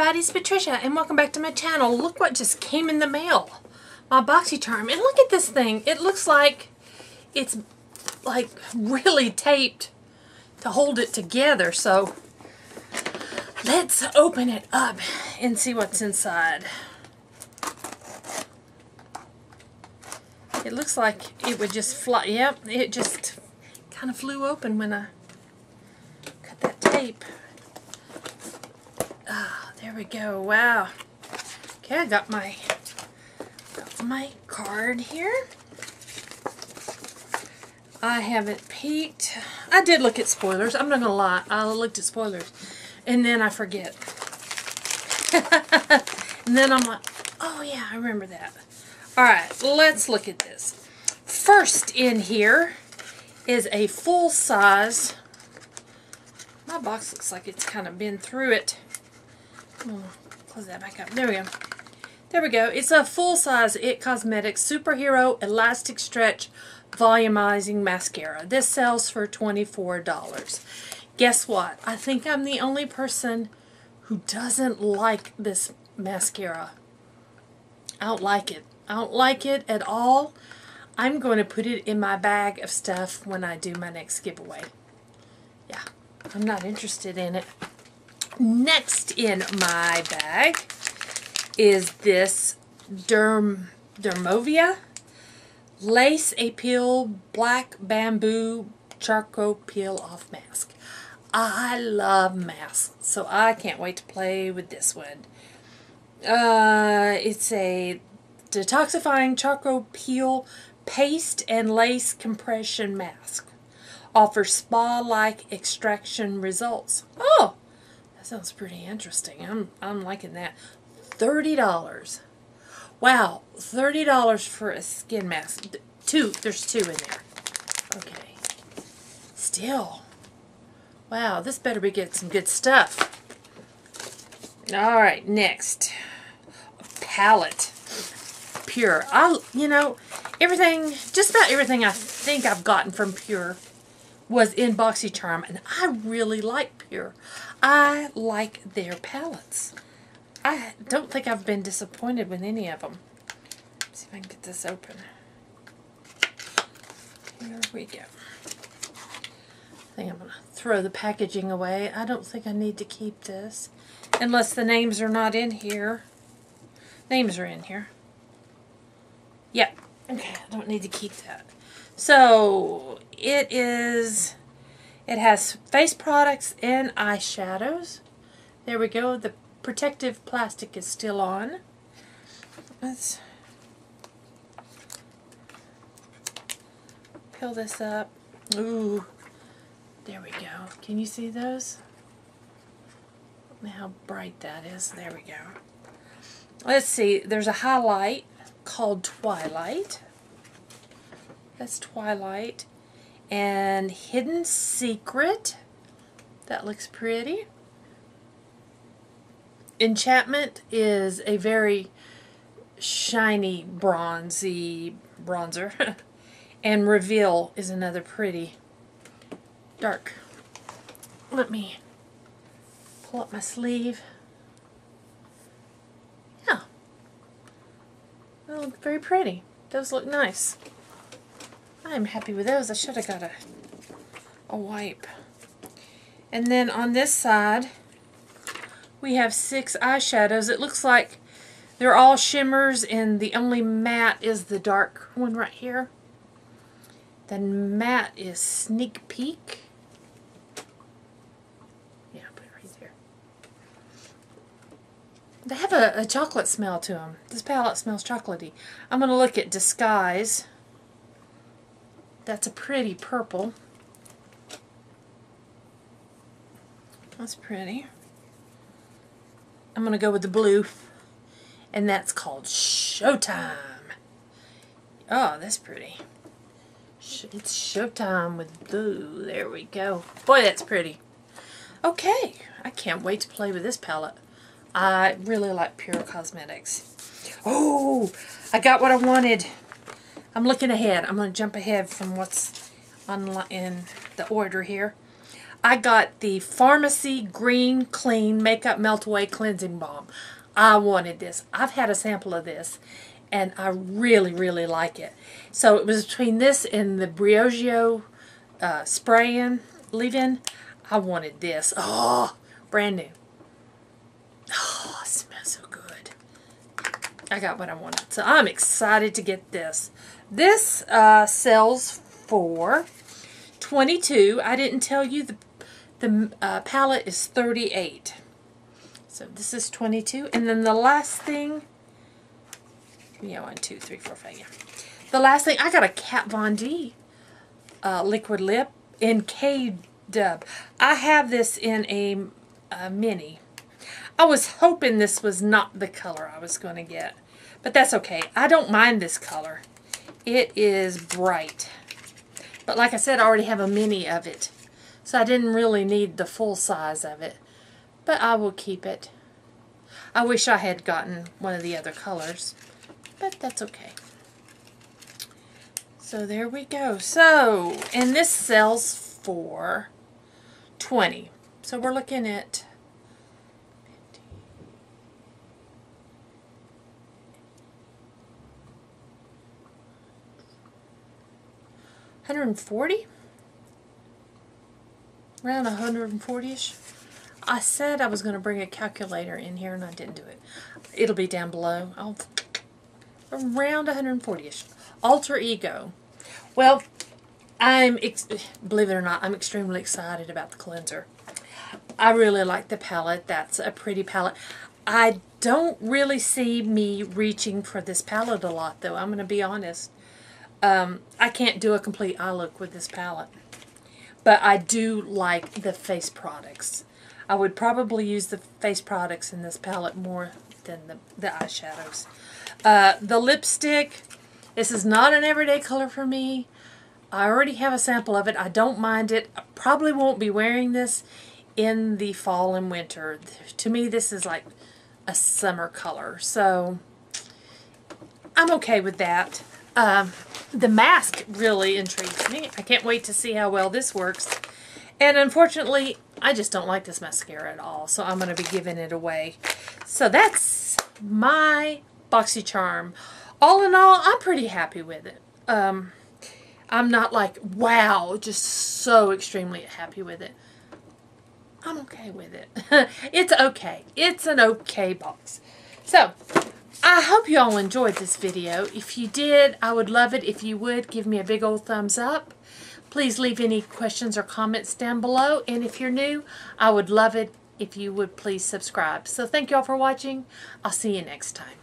everybody, it's Patricia and welcome back to my channel. Look what just came in the mail. My Boxycharm. And look at this thing. It looks like it's like really taped to hold it together. So let's open it up and see what's inside. It looks like it would just fly. Yep, it just kind of flew open when I cut that tape. Ah, there we go. Wow. Okay, I got my card here. I haven't peeked. I did look at spoilers. I'm not gonna lie. I looked at spoilers, and then I forget. And then I'm like, oh yeah, I remember that. All right, let's look at this. First in here is a full size. My box looks like it's kind of been through it. Close that back up. There we go. There we go. It's a full-size IT Cosmetics Superhero Elastic Stretch Volumizing Mascara. This sells for $24. Guess what? I think I'm the only person who doesn't like this mascara. I don't like it. I don't like it at all. I'm going to put it in my bag of stuff when I do my next giveaway. Yeah, I'm not interested in it. Next in my bag is this Dermovia Lace Appeal Black Bamboo Charcoal Peel Off Mask. I love masks, so I can't wait to play with this one. It's a detoxifying charcoal peel paste and lace compression mask. Offers spa-like extraction results. Oh! Sounds pretty interesting. I'm liking that. $30. Wow, $30 for a skin mask. There's two in there. Okay. Still. Wow, this better be getting some good stuff. Alright, next. A palette. Pure. Everything, just about everything I think I've gotten from Pure was in Boxycharm, and I really like Pure. I like their palettes. I don't think I've been disappointed with any of them. Let's see if I can get this open. Here we go. I think I'm going to throw the packaging away. I don't think I need to keep this. Unless the names are not in here. Names are in here. Yep. Okay, I don't need to keep that. So, it has face products and eyeshadows. There we go. The protective plastic is still on. Let's peel this up. Ooh, there we go. Can you see those? Look at how bright that is. There we go. Let's see. There's a highlight called Twilight. That's Twilight. And Hidden Secret. That looks pretty. Enchantment is a very shiny bronzy bronzer. And Reveal is another pretty dark. Let me pull up my sleeve. Yeah. They look very pretty. Those look nice. I'm happy with those. I should have got a wipe. And then on this side, we have 6 eyeshadows. It looks like they're all shimmers, and the only matte is the dark one right here. The matte is Sneak Peek. Yeah, put it right there. They have a chocolate smell to them. This palette smells chocolatey. I'm going to look at Disguise. That's a pretty purple. That's pretty. I'm going to go with the blue. And that's called Showtime. Oh, that's pretty. It's Showtime with blue. There we go. Boy, that's pretty. Okay. I can't wait to play with this palette. I really like Pure Cosmetics. Oh, I got what I wanted. I'm looking ahead. I'm going to jump ahead from what's in the order here. I got the Pharmacy Green Clean Makeup Melt Away Cleansing Balm. I wanted this. I've had a sample of this, and I really, really like it. So it was between this and the Briogeo spray-in, leave-in. I wanted this. Oh, brand new. Oh, it smells so good. I got what I wanted. So I'm excited to get this. This sells for $22. I didn't tell you the palette is $38. So this is $22. And then the last thing, yeah, 1, 2, 3, 4, 5, yeah. The last thing, I got a Kat Von D liquid lip in K-Dub. I have this in a mini. I was hoping this was not the color I was going to get, but that's okay. I don't mind this color. It is bright. But like I said, I already have a mini of it, so I didn't really need the full size of it. But I will keep it. I wish I had gotten one of the other colors, but that's okay. So there we go. So, and this sells for $20. So we're looking at $140? Around 140-ish. I said I was going to bring a calculator in here and I didn't do it. It'll be down below. Around 140-ish. Alter Ego. Well, believe it or not, I'm extremely excited about the cleanser. I really like the palette. That's a pretty palette. I don't really see me reaching for this palette a lot, though. I'm going to be honest. I can't do a complete eye look with this palette. But I do like the face products. I would probably use the face products in this palette more than the eyeshadows. The lipstick, this is not an everyday color for me. I already have a sample of it. I don't mind it. I probably won't be wearing this in the fall and winter. To me, this is like a summer color. So, I'm okay with that. The mask really intrigues me. I can't wait to see how well this works. And unfortunately, I just don't like this mascara at all. So I'm going to be giving it away. So that's my Boxycharm. All in all, I'm pretty happy with it. I'm not like, wow, just so extremely happy with it. I'm okay with it. It's okay. It's an okay box. So, I hope you all enjoyed this video. If you did, I would love it if you would give me a big old thumbs up. Please leave any questions or comments down below. And if you're new, I would love it if you would please subscribe. So thank you all for watching. I'll see you next time.